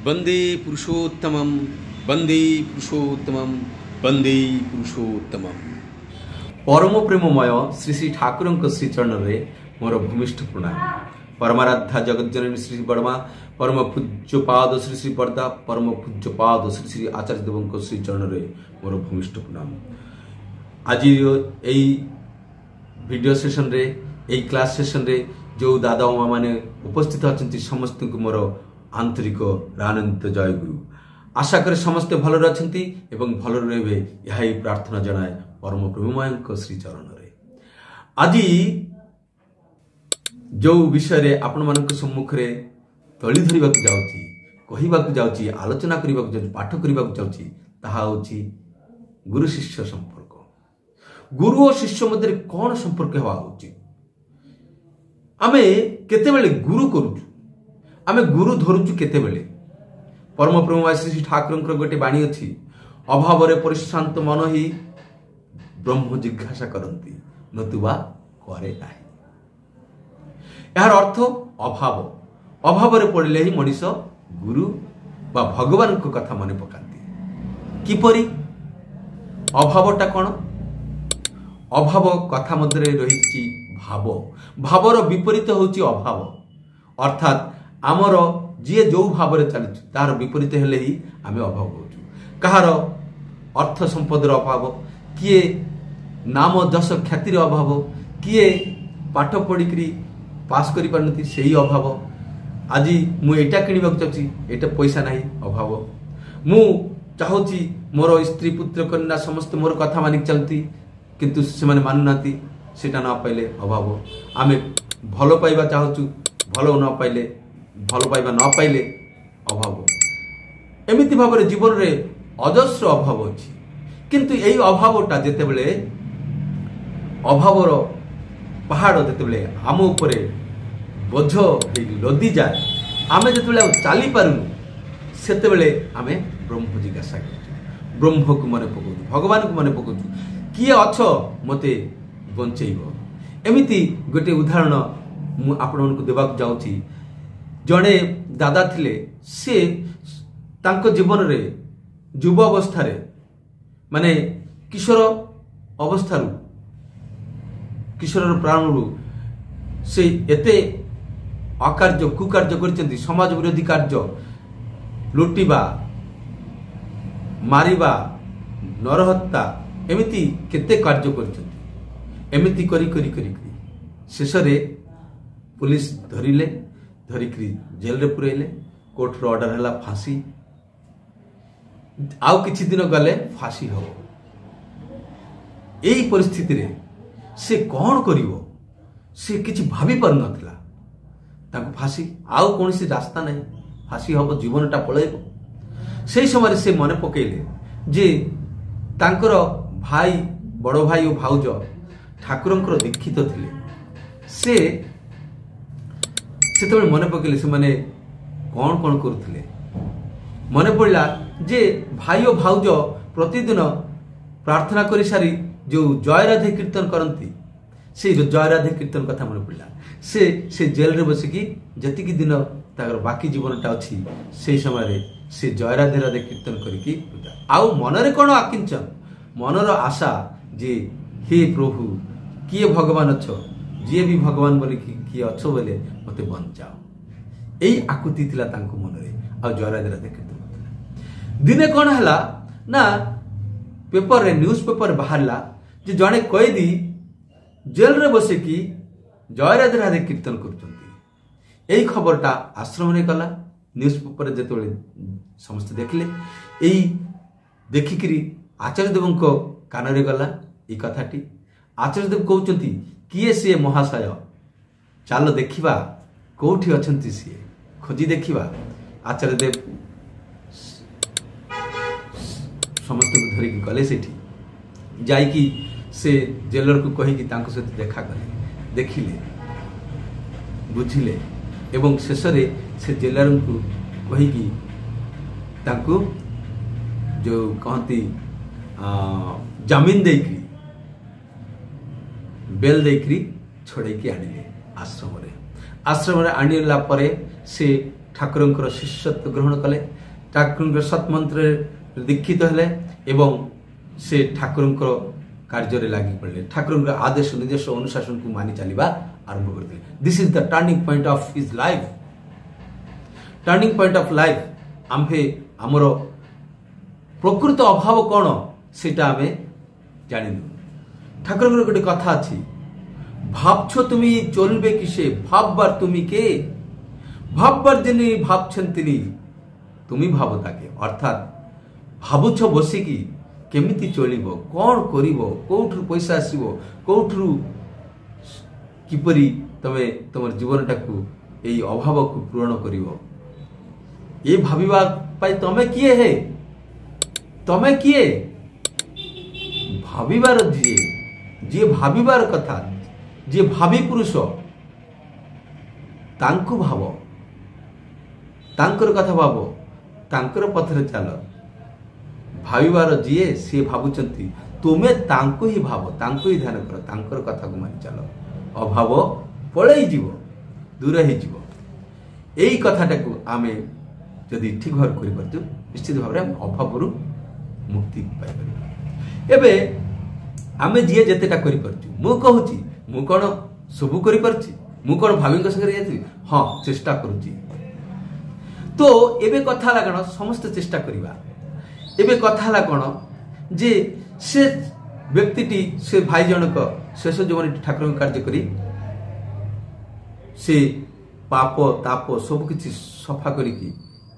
वंदे पुरुषोत्तमं वंदे पुरुषोत्तमं वंदे पुरुषोत्तमं। परम प्रेममय श्री श्री ठाकुर श्री चरण रे मोर भूमिष्ठ प्रणाम। परमाराध्या जगज्जननी श्री बर्मा, परम पूज्यपाद श्री श्री बर्दा, परम पूज्यपाद श्री श्री आचार्य देव श्री चरण रे मोर भूमिष्ठ प्रणाम। आज यही वीडियो सेशन रे, यही क्लास सेशन रे जो दादा माँ मैंने उपस्थित अच्छा समस्त को मोर आंतरिक रानंत जय गुरु। आशा करे समस्ते भलरे अछंती एवं भलरे रहिबे यही प्रार्थना जनाए परम प्रेममय श्री चरण रे। आज जो विषय रे आपण मानक सम्मुख रे तळी धरिबा जाउची, कहिबा जाउची, आलोचना करिबा जाउची, पाठ करिबा जाउची, ताहा होची गुरु शिष्य संपर्क। गुरु और शिष्य मध्य कौन संपर्क हेबा होची? आमे केतेबेले गुरु करूछु, आमे गुरु धरुछु केतेबेले? परम प्रेममय श्री ठाकुर गोटे बाणी अच्छी, अभाव परिश्रांत मन ही ब्रह्म जिज्ञासा करती नतुबा करे नाही। यार अर्थ अभाव, अभाव पड़े ही मनीष गुरु बा भगवान को कथा मन पकाती। किपरि अभावटा कौन? अभाव कथा मध्य रही भाव, भावर विपरीत होची अभाव। अर्थात आमर जी जो भाव चली तार विपरीत हेले ही आम अभाव होचु। कहार अर्थ संपदर अभाव, किए नाम जश ख्यातिर अभाव, किए पाठ पढ़ी पास करि पारनती सेही अभाव। आज मु एटा किनिबा चाहूची, एटा पैसा नाही अभाव। मु चाहूची मोर स्त्री पुत्र कन्या समस्त मोर कथा मानिक चलती किंतु से माने मानुनाती, सेटा न पाइले अभाव। आमे भलो पाइबा चाहूचु, भलो न पाइले, भलो पाइबा न पाइले अभाव। एमिति भाबरे जीवन रे अजस्र अभाव अछि। किंतु एई अभावटा जेतेबेले अभावर पहाड़ जेतेबेले आम उपरे बोझ लदी जाए, आमे जेतेबेले चली पारुनु, सेतेबेले आमे ब्रह्म जिज्ञासा करूछु, ब्रह्म को मने पकाउछु, भगवान को मने पकाउछु, किए अछ मते बंचेइबो। एमिति गोटे उदाहरण मु आपन को देबाक जाउची। जड़े दादा थिले, से तांको जीवन रे युव अवस्था रे माने किशोर अवस्थारू, किशोर प्राणरू से एते अकार्य कुकार्य करचंती, समाज विरोधी कार्य, लुटिबा, मारिबा, नरहत्या, एमिति केते कार्य करचंती। एमिति करी करी करी शेष रे पुलिस धरिले, धरिकी जेल रे पुरैले, कोर्ट रो ऑर्डर हला फांसी। आउ किछि दिन गले फांसी हो। एई परिस्थिति रे से कौन करिवो? से किछि भाबी पर नथिला। ताको फांसी, आउ कोनसी रास्ता नहीं, फांसी हबो, जीवनटा पळेबो। सेई समय से मने पकेइले जे तांकर भाई, बड़ भाई और भाउज ठाकुरंकर दीक्षित थिले। से सेतबेले मने पकेइले से माने कौन कौन करुथिले। मने पड़ला जे भाई और भाउज प्रतिदिन प्रार्थना करि सारी जो जय राधे कीर्तन करती, से जय राधे कीर्तन कथा मन पड़ला। से जेल रे बसिकी जतिकी दिन ताकर बाकी जीवनटा अछि, से समय रे से जय राधे राधे कीर्तन करिकी आउ मनरे कोन आकिंचन, मनर आशा जे हे प्रभु किए भगवान अच्छो, जी भी भगवान बोली किए अच्छो बोले मते बंचाओ। एई आकुति थिला तांको मनरे। आ जय राधे राधे कीर्तन दिने कोन हला ना पेपर रे, न्यूज पेपर बाहरला जे जने कैदी जेल रे बसे की जय राधे राधे कीर्तन करचंती। एई खबरटा आश्रम रे गला, न्यूज पेपर रे जेतोले समस्त देखले, एई देखिकरी आचार्य देव को कान रे गला ई कथाटी। आचार्य देव कहउचंती किए सी महाशय, चलो देखिबा कोठी अछंती, सी खोजी देखिबा। आचार्य देव समस्त को धरिकी गले सेठी, जाइकी से जेलर को कहिकी तांको सहित देखा कले, देखिले, बुझिले एवं शेष रे से जेलर को कहिकी तांको जो कहती जमीन देकरी, बेल देकरी छोड़े की आनिले आश्रम रे। आश्रम रे आनिला परे से ଠାକୁରଙ୍କର ଶିଷ୍ୟତ୍ୱ ଗ୍ରହଣ କଲେ, ଠାକୁରଙ୍କର ସତ୍ମନ୍ତ୍ରରେ ଦୀକ୍ଷିତ ହେଲେ ଏବଂ ସେ ଠାକୁରଙ୍କର କାର୍ଯ୍ୟରେ ଲାଗି ପଡ଼ିଲେ, ଠାକୁରଙ୍କର ଆଦେଶ ନିର୍ଦ୍ଦେଶ ଅନୁଶାସନକୁ ମାନି ଚାଲିବା ଆରମ୍ଭ କରିଥିଲେ। This is the turning point of his life. Turning point of life. ଆମ୍ଭେ ଆମର ପ୍ରକୃତ ଅଭାବ କ'ଣ সেটা আমি জানিনু। ঠাকুরଙ୍କର ଗୋଟେ কথা ଅଛି, ভাবছো তুমি চলবে কিসে, ভাববার তুমি কে, ভাববার যিনি ভাবছেন তিনি, তুমি ভাবো তাকে। অর্থাৎ ভাবুছ বসিকি কেমিতি চলিব, କ'ଣ କରିବ, କୋଉଠୁ ପଇସା ଆସିବ, କୋଉଠୁ କିପରି ତମେ ତମର ଜୀବନଟାକୁ ଏଇ ଅଭାବକୁ ପୂରଣ କରିବ, ଏ ଭାବିବା ପାଇଁ ତମେ କିଏ ହେ, ତମେ କିଏ? ଭାବିବାର ଯିଏ ଭାବିବାର କଥା, ଯିଏ ଭାବି ପୁରୁଷ, ତାଙ୍କୁ ଭାବ, ତାଙ୍କର କଥା ଭାବ, ତାଙ୍କର ପଥରେ ଚାଲ। ଭାବିବାର ଯିଏ ସିଏ ଭାବୁଛନ୍ତି, ତୁମେ ତାଙ୍କୁ ହିଁ ଭାବ, ତାଙ୍କୁ ହିଁ ଧ୍ୟାନ କର, ତାଙ୍କର କଥାକୁ ମାନି ଚାଲ। ଅଭାବ ପଳେଇ ଯିବ, ଦୂର ହେଇଯିବ। ଏଇ କଥାଟାକୁ ଆମେ ଯଦି ଠିକ ଭାବରେ କରିପାରୁଛୁ, ନିଶ୍ଚିତ ଭାବରେ ଆମେ ଅଭାବରୁ ମୁକ୍ତି ପାଇପାରିବା। ଏବେ ଆମେ ଯିଏ ଯେତେଟା କରିପାରୁଛୁ, ମୁଁ କହୁଛି ମୁଁ କ'ଣ ସବୁ କରିପାରୁଛି, ମୁଁ କ'ଣ ଭାବିଙ୍କ ସାଙ୍ଗରେ ଯାଇଥିଲି? ହଁ, ଚେଷ୍ଟା କରୁଛି। ତ ଏବେ କଥା ହେଲା କ'ଣ, ସମସ୍ତେ ଚେଷ୍ଟା କରିବା। ଏବେ କଥା ହେଲା କ'ଣ ଯେ ସେ ବ୍ୟକ୍ତିଟି, ସେ ଭାଇ ଜଣକ ଶେଷ ଜୀବନରେ ଠାକୁରଙ୍କ କାର୍ଯ୍ୟ କରି ସେ ପାପ ତାପ ସବୁକିଛି ସଫା କରିକି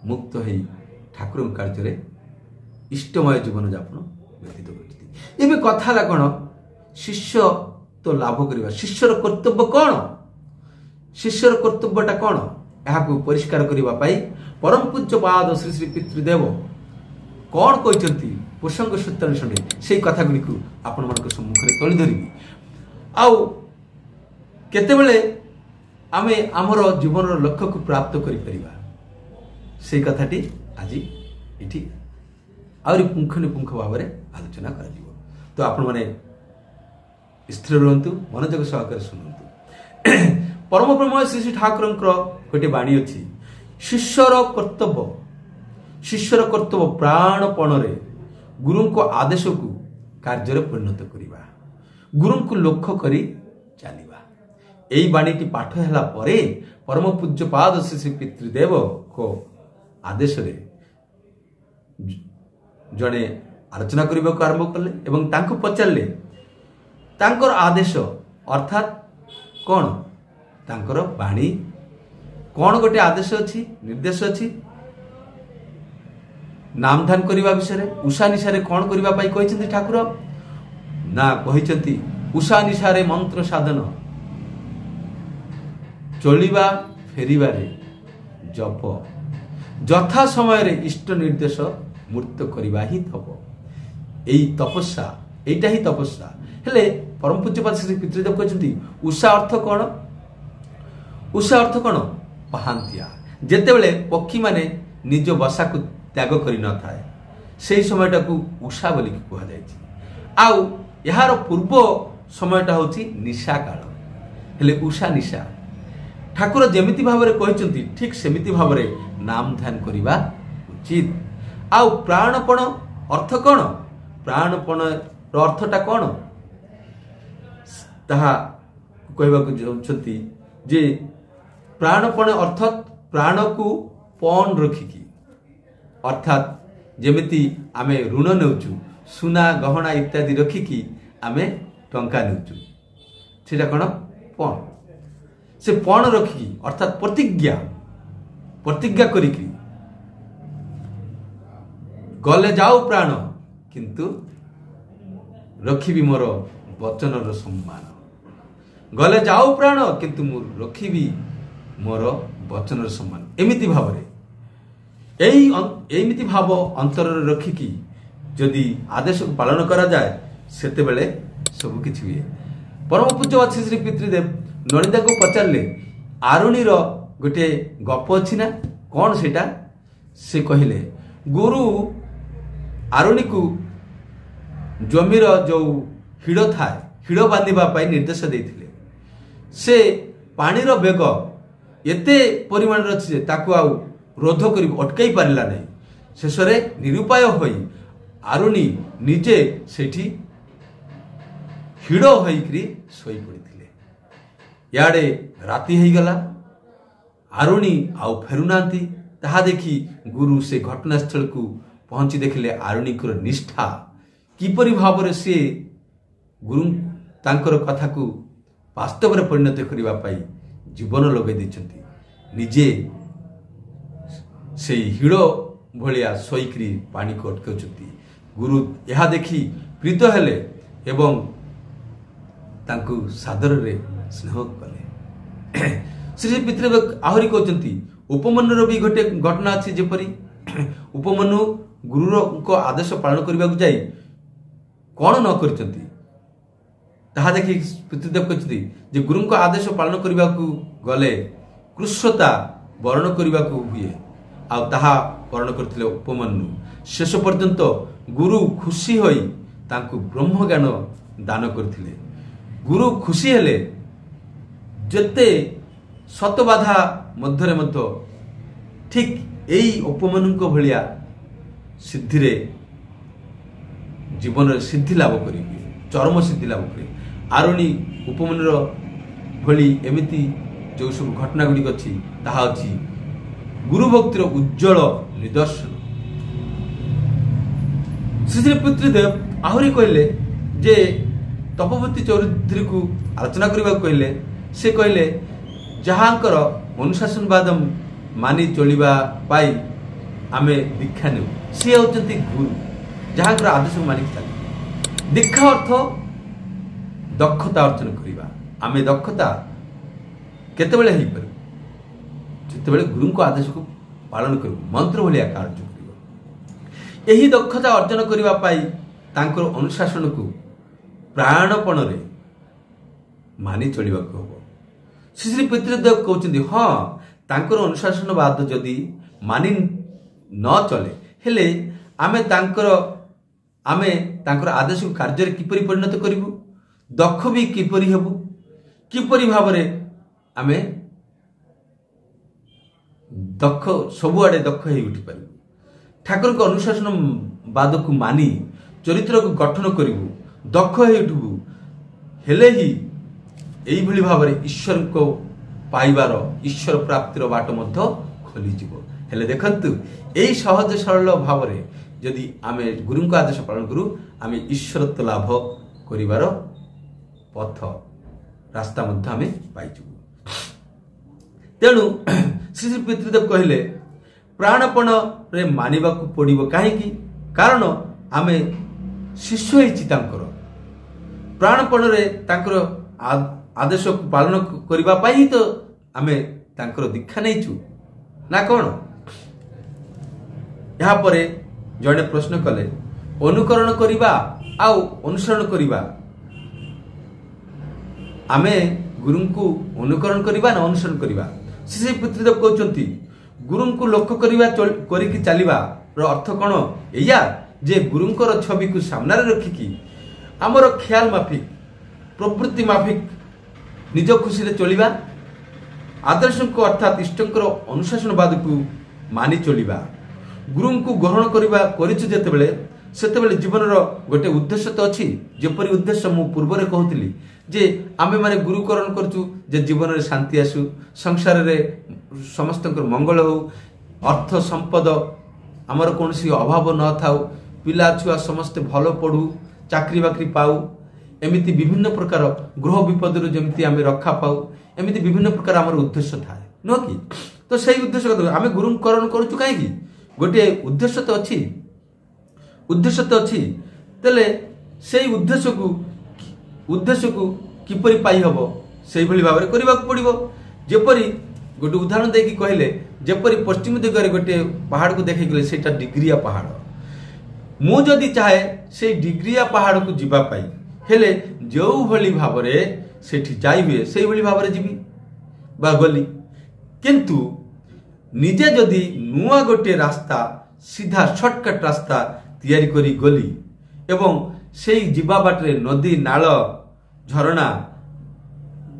ମୁକ୍ତ ହେଇ ଠାକୁରଙ୍କ କାର୍ଯ୍ୟରେ ଇଷ୍ଟମୟ ଜୀବନଯାପନ ବ୍ୟତୀତ କରିଛନ୍ତି। ଏବେ କଥା ହେଲା କ'ଣ, ଶିଷ୍ୟ ତ ଲାଭ କରିବା, ଶିଷ୍ୟର କର୍ତ୍ତବ୍ୟ କ'ଣ, ଶିଷ୍ୟର କର୍ତ୍ତବ୍ୟଟା କ'ଣ, ଏହାକୁ ପରିଷ୍କାର କରିବା ପାଇଁ ପରମ ପୂଜ୍ୟପାଦ ଶ୍ରୀ ଶ୍ରୀ ପିତୃଦେବ କ'ଣ କହିଛନ୍ତି ପ୍ରସଙ୍ଗ ସୂତ୍ରାନୁସାରେ ସେଇ କଥାଗୁଡ଼ିକୁ ଆପଣମାନଙ୍କ ସମ୍ମୁଖରେ ତୋଳି ଧରିବି। ଆଉ କେତେବେଳେ ଆମେ ଆମର ଜୀବନର ଲକ୍ଷ୍ୟକୁ ପ୍ରାପ୍ତ କରିପାରିବା, ସେଇ କଥାଟି ଆଜି ଏଠି ଆହୁରି ପୁଙ୍ଖାନୁପୁଙ୍ଖ ଭାବରେ ଆଲୋଚନା କରାଯିବ। ତ ଆପଣମାନେ ସ୍ଥିର ରୁହନ୍ତୁ, ମନୋଯୋଗ ସହକାରେ ଶୁଣନ୍ତୁ। ପରମ ପ୍ରେମୟ ଶ୍ରୀ ଶ୍ରୀ ଠାକୁରଙ୍କର ଗୋଟିଏ ବାଣୀ ଅଛି, ଶିଷ୍ୟର କର୍ତ୍ତବ୍ୟ ପ୍ରାଣପଣରେ ଗୁରୁଙ୍କ ଆଦେଶକୁ କାର୍ଯ୍ୟରେ ପରିଣତ କରିବା, ଗୁରୁଙ୍କୁ ଲକ୍ଷ୍ୟ କରି ଚାଲିବା। ଏହି ବାଣୀଟି ପାଠ ହେଲା ପରେ ପରମ ପୂଜ୍ୟପାଦ ଶ୍ରୀ ଶ୍ରୀ ପିତୃଦେବଙ୍କ ଆଦେଶରେ ଜଣେ ଆଲୋଚନା କରିବାକୁ ଆରମ୍ଭ କଲେ ଏବଂ ତାଙ୍କୁ ପଚାରିଲେ ତାଙ୍କର ଆଦେଶ ଅର୍ଥାତ୍ କ'ଣ, ତାଙ୍କର ବାଣୀ କ'ଣ ଗୋଟେ ଆଦେଶ ଅଛି, ନିର୍ଦ୍ଦେଶ ଅଛି। ନାମଧାନ କରିବା ବିଷୟରେ, ଉଷା ନିଶାରେ କ'ଣ କରିବା ପାଇଁ କହିଛନ୍ତି ଠାକୁର? ନା, କହିଛନ୍ତି ଉଷା ନିଶାରେ ମନ୍ତ୍ର ସାଧନ, ଚଳିବା ଫେରିବାରେ ଜପ, ଯଥା ସମୟରେ ଇଷ୍ଟ ନିର୍ଦ୍ଦେଶ ମୂର୍ତ୍ତ କରିବା ହିଁ ତପ। ଏଇ ତପସ୍ୟା, ଏଇଟା ହିଁ ତପସ୍ୟା। ହେଲେ ପରମ ପୂଜ୍ୟପାଦ ଶ୍ରୀ ପିତୃଦେବ କହିଛନ୍ତି ଉଷା ଅର୍ଥ କ'ଣ? ଉଷା ଅର୍ଥ କ'ଣ? ପାହାନ୍ତିଆ। ଯେତେବେଳେ ପକ୍ଷୀମାନେ ନିଜ ବସାକୁ ତ୍ୟାଗ କରିନଥାଏ, ସେହି ସମୟଟାକୁ ଉଷା ବୋଲିକି କୁହାଯାଇଛି। ଆଉ ଏହାର ପୂର୍ବ ସମୟଟା ହେଉଛି ନିଶା କାଳ। ହେଲେ ଉଷା ନିଶା ଠାକୁର ଯେମିତି ଭାବରେ କହିଛନ୍ତି ଠିକ୍ ସେମିତି ଭାବରେ ନାମ ଧ୍ୟାନ କରିବା ଉଚିତ। ଆଉ ପ୍ରାଣପଣ ଅର୍ଥ କ'ଣ? ପ୍ରାଣପଣର ଅର୍ଥଟା କ'ଣ ତାହା କହିବାକୁ ଯାଉଛନ୍ତି ଯେ ପ୍ରାଣପଣ ଅର୍ଥାତ୍ ପ୍ରାଣକୁ ପଣ ରଖିକି, ଅର୍ଥାତ୍ ଯେମିତି ଆମେ ଋଣ ନେଉଛୁ, ସୁନା ଗହଣା ଇତ୍ୟାଦି ରଖିକି ଆମେ ଟଙ୍କା ନେଉଛୁ, ସେଟା କ'ଣ? ପଣ। ସେ ପଣ ରଖିକି ଅର୍ଥାତ୍ ପ୍ରତିଜ୍ଞା କରିକି ଗଲେ ଯାଉ ପ୍ରାଣ କିନ୍ତୁ ରଖିବି ମୋର ବଚନର ସମ୍ମାନ, ଗଲେ ଯାଉ ପ୍ରାଣ କିନ୍ତୁ ମୁଁ ରଖିବି ମୋର ବଚନର ସମ୍ମାନ। ଏମିତି ଭାବରେ ଏମିତି ଭାବ ଅନ୍ତରରେ ରଖିକି ଯଦି ଆଦେଶକୁ ପାଳନ କରାଯାଏ ସେତେବେଳେ ସବୁ କିଛି ହୁଏ। ପରମ ପୂଜ୍ୟ ଶ୍ରୀ ପିତୃଦେବ ନଳିତାକୁ ପଚାରିଲେ ଆରୁଣିର ଗୋଟିଏ ଗପ ଅଛି ନା, କ'ଣ ସେଇଟା? ସେ କହିଲେ ଗୁରୁ ଆରୁଣିକୁ ଜମିର ଯେଉଁ ହିଡ଼ ଥାଏ, ହିଡ଼ ବାନ୍ଧିବା ପାଇଁ ନିର୍ଦ୍ଦେଶ ଦେଇଥିଲେ। ସେ ପାଣିର ବେଗ एते परिमाण अच्छी जे ताकू आउ रोध कर अटकई पारा नहीं शेष निरुपाय हो आरुणी निजे सेठी हिड़ होइकरी सोई पड़िथिले। याडे राति हो गला आरुणी आउ फेरुनांती ताहा देखी गुरु से घटनास्थल को पहुंची देखिले आरुणी को निष्ठा किपरि भाव से गुरु तांकर कथा को वास्तव में परिणत करबा पाई जीवन लगे देछंती निजे से हिड़ भलिया सोईकरी पानी को अटकाउछंती। गुरु यह देखी प्रीत हेले एवं तांकु सादर रे स्नेह कले। श्री पितृदेव आहरी कहते उपमन्युर भी गोटे घटना अच्छी जेपरी उपमन्यु गुरुर को आदेश पालन करने को जाई कौन न करचंती ताहा देखि पितृदेव कहते जे गुरु को आदेश पालन करने को गले कृष्णता वर्ण करने को हुए आ ताहा वर्ण करथिले उपमन्यु शेष पर्यंत गुरु खुशी होई तांकु ब्रह्म ज्ञान दान करथिले। गुरु खुशी हेले जते शत बाधा मध्यरे मध्य ठीक एई उपमन्यु भलिया सिद्धि रे जीवन सिद्धि लाभ करी चरम सिद्धि लाभ करी आरुणी उपमन्युर भली एमिति जो सब घटना गुड़िक अच्छी ताहा अच्छी गुरु भक्तिर उज्जवल निदर्शन। श्री पितृदेव आहरी कहले जे तपवती चौधरी को आलोचना करने कहले से कहले जहाँकर अनुशासनवाद मानि चलिबा पाई आमे दीक्षा नेउ सी होचंती गुरु जहाँकर आदेश मानिक चल दीक्षा अर्थ दक्षता अर्जन करिबा आमे दक्षता केतेबेले हेई पर जेतेबेले गुरु को आदेश को पालन करू मंत्र भलिया कार्य करिबो एही दक्षता अर्जन करिबा पाई तांकर अनुशासन को प्राणपण रे मानि चलिबा को हो। श्री पितृदेव कहते हाँ तांकर अनुशासनवाद जदि मानि न चले हेले आमे तांकर आदेश को कार्य किपरि परिणत करिबु दक्ष भी किपरि हेबु किपरि भाव रे आमे दक्ष सबुआडे दक्ष हे उठी पारिबु ठाकुर को अनुशासन वाद को मानि चरित्र को गठन करिबु दक्ष हे उठबु हेले ही एई भली भाव रे ईश्वर को पाइबार ईश्वर प्राप्तिर बाट मध्य खोली जिवो। हेले देखंतु एई सहज सरल भाव रे यदि आमे गुरु को आदेश पालन करू आमे ईश्वरत्व लाभ करिवार पथ रास्ता मध्य आमे पाई जिवु। तेणु श्री पितृदेव कहले प्राणपण रे मानिबा को पड़िबो काहेकि कारण आमे शिष्य हेछि तांकर प्राणपण रे तांकर आदेश को पालन करबा पाई तो आमे तांकर दीक्षा नैचु ना कौन। यहाँ पर जड़े प्रश्न कले अनुकरण करिबा आउ अनुसरण करिबा आमे गुरु को अनुकरण करिबा ना अनुसरण करिबा। श्री पितृदेव कहते गुरु को लक्ष्य करिबा करिकि चलिबा रो अर्थ कौन एया जे गुरुंकर छवि को सामने रखिकी आमर ख्याल माफिक प्रवृत्ति माफिक निज खुशी रे चलिबा आदर्श को अर्थात इष्टंकर अनुशासनवाद को मानि चलिबा गुरु को ग्रहण करिबा करिछु जेतेबेले सेतेबेले जीवन रो गोटे उद्देश्य तो अछि जेपरि उद्देश्य मु पूर्व रे कहउतली जे आमे माने गुरुकरण करछु जे जीवन रे शांति आसु संसार रे समस्तकर मंगल हो अर्थ संपद आमर कोनसी अभाव न थाउ पिला छुआ समस्त भलो पढु चाकरी बाकरी पाऊ एमिति विभिन्न प्रकार गृह विपद जमी आम रक्षा पाऊ एमिति विभिन्न प्रकार आम उद्देश्य थाए नुह कि तो सही उद्देश्य आम गुरुकरण करूँ कहीं गोटे उद्देश्य तो अच्छी तेले से उद्देश्य को किपरि पाई हबो सेही भली भाव करने पड़ो जेपरी गोटे उदाहरण देकी कहले जेपरी पश्चिम दिगरे गोटे पहाड़ को देखी गले सेटा डिग्रिया पहाड़ मु जदि चाहे से डिग्रिया पहाड़ को जीवा पाई हेले जो भली भाव रे सेठी जाई हुए से भली भाव रे जीवी बा गली किंतु निजे जदि नुआ गोटे रास्ता सीधा शॉर्टकट रास्ता तैयारी करी गली एवं से जीवा बाटरे नदी नाल झरणा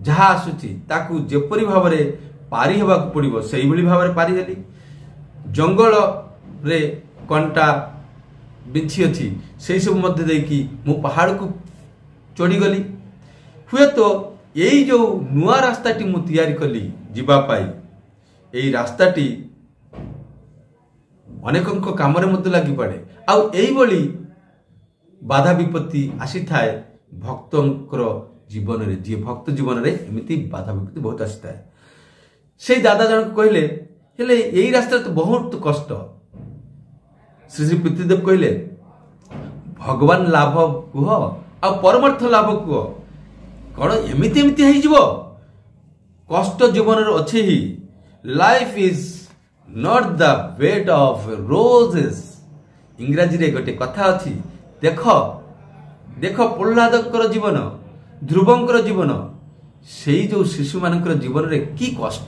जहा आसुची ताकू जेपरी भाव रे पारि होगा पड़ो से भाव में पारि हेली जंगल रे कंटा बिछी अच्छी से सब मध्य देकी मु पहाड़ को चढ़ी गली हुए तो यही जो नुआ रास्ताटी मु तैयारी कली जीवापाई यही रास्ताटी अनेक काम लगी पड़े आई बाधा विपत्ति आसी थाए भक्तर जीवन रे जी भक्त जीवन रे एमती बाधा विपत्ति बहुत आसी थाए से दादा जन कहले हेले यही रास्ता तो बहुत कष्ट श्री श्री पितृदेव कहले भगवान लाभ कुह आ परमार्थ लाभ कुह कौन एमती एमती है जीव कष्ट जीवन अच्छे ही life is not the bed of roses इंग्राजी रे गोटे कथा अच्छी देख देख प्रहलादकर जीवन ध्रुवंकर जीवन से जो शिशु मानकर जीवन रे की कष्ट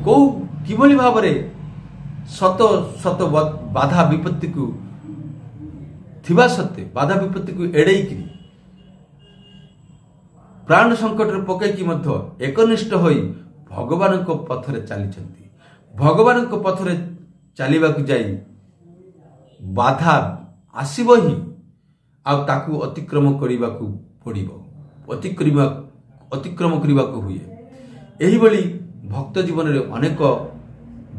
को किभली भाव रे शत शत बाधा विपत्ति को थिबा सत्ते बाधा विपत्ति को एड़ेई किरी प्राण संकट रे पकईकी मध्य एकनिष्ठ होई भगवान को पथरे चली भगवान को पथरे चलवा जाई बाधा आसीब ही आकु अतिक्रम करने को पड़ो अतिक्रम करने को हुए यही भली भक्त जीवन रे अनेक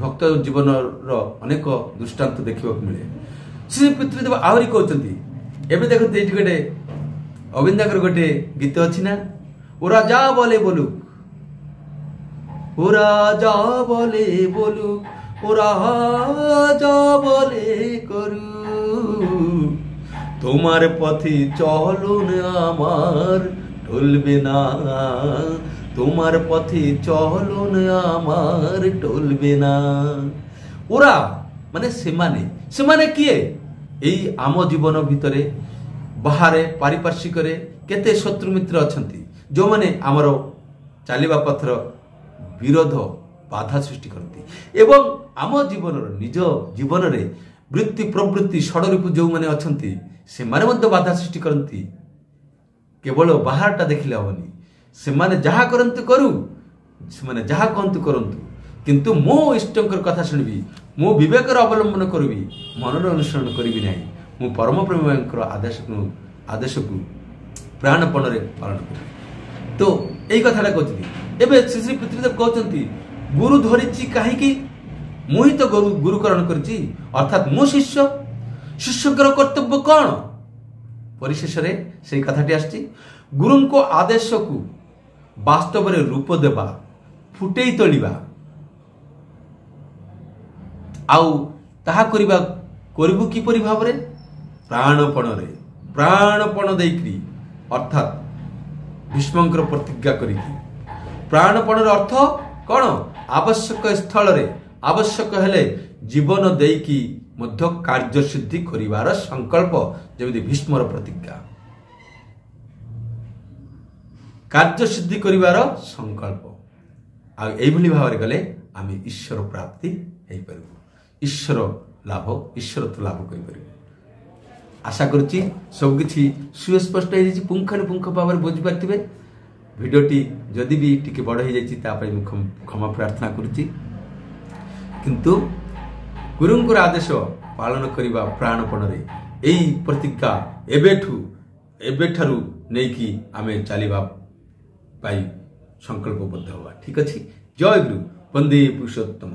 भक्त जीवन अनेक दृष्टांत देखा मिले श्री पितृदेव आहरी कहते एवं देखते ये गोटे अविंदाकर गोटे गीत अच्छी ना ओ राजा बोले बोलू ओ राजा बोले बोलू ओ राजा बोले करू তোমার পথে চলুন আমার টলবে না তোমার পথে চলুন আমার টলবে না ওরা মানে সেমানে কিয়ে এই আম জীবন ভিতরে বাহারে পারিপার্শ্বিকরে কেতে শত্রু মিত্র অছন্তি जो माने आमर चलिबा पथर विरोध बाधा सृष्टि करती एवं आम जीवन निज जीवन रे वृत्ति प्रवृत्ति षडरूप जो माने अछंती से माने मध्य बाधा सृष्टि करती केवल बाहरटा देखिले हबनी से माने जहा करंतु करू से माने जहा कहंतु करंतु किंतु मो इष्टंकर कथा सुनबी मो विवेकर अवलंबन करबी मनर अनुसरण करबी नाही मो परम प्रेमकर आदेश को प्राणपण रे पालन करबी तो यही कथाटा कहते एवं श्री श्री पितृदेव कहते गुरु धरी कहीं मुही तो गुरुकरण कर अर्थात मो शिष्य शिष्यकर कर्तव्य कौन परिशेष से कथाटी आसी गुरु को आदेश को वास्तव में रूप देवा फुटे तोलिबा आउ ताहा करिबा करिबु किपरि भाव रे प्राणपण देकरी अर्थात भीष्मंकर प्रतिज्ञा करी प्राणपण अर्थ कौन आवश्यक स्थल रे आवश्यक हेले जीवन देकी मध्य कार्य सिद्धि करिवार संकल्प जेमिति भीष्मर प्रतिज्ञा कार्य सिद्धि करिवार संकल्प आ एई भली भाव रे गले आमे ईश्वर प्राप्ति हेई परबो ईश्वर लाभ ईश्वर तो लाभ करि परबो आशा करुच्ची सबकि सुस्पष्ट हो पुंखानुपुंख भाव में बुझी पारे भिडटी जदि भी टिके बड़ हो जाए क्षमा प्रार्थना करुच्ची किंतु गुरुंकर आदेश पालन करने प्राणपण रे यही प्रतिज्ञा एबेठारू नहीं आमे चलवा संकल्पबद्ध हवा ठीक अच्छे जय गुरु वंदे पुरुषोत्तम।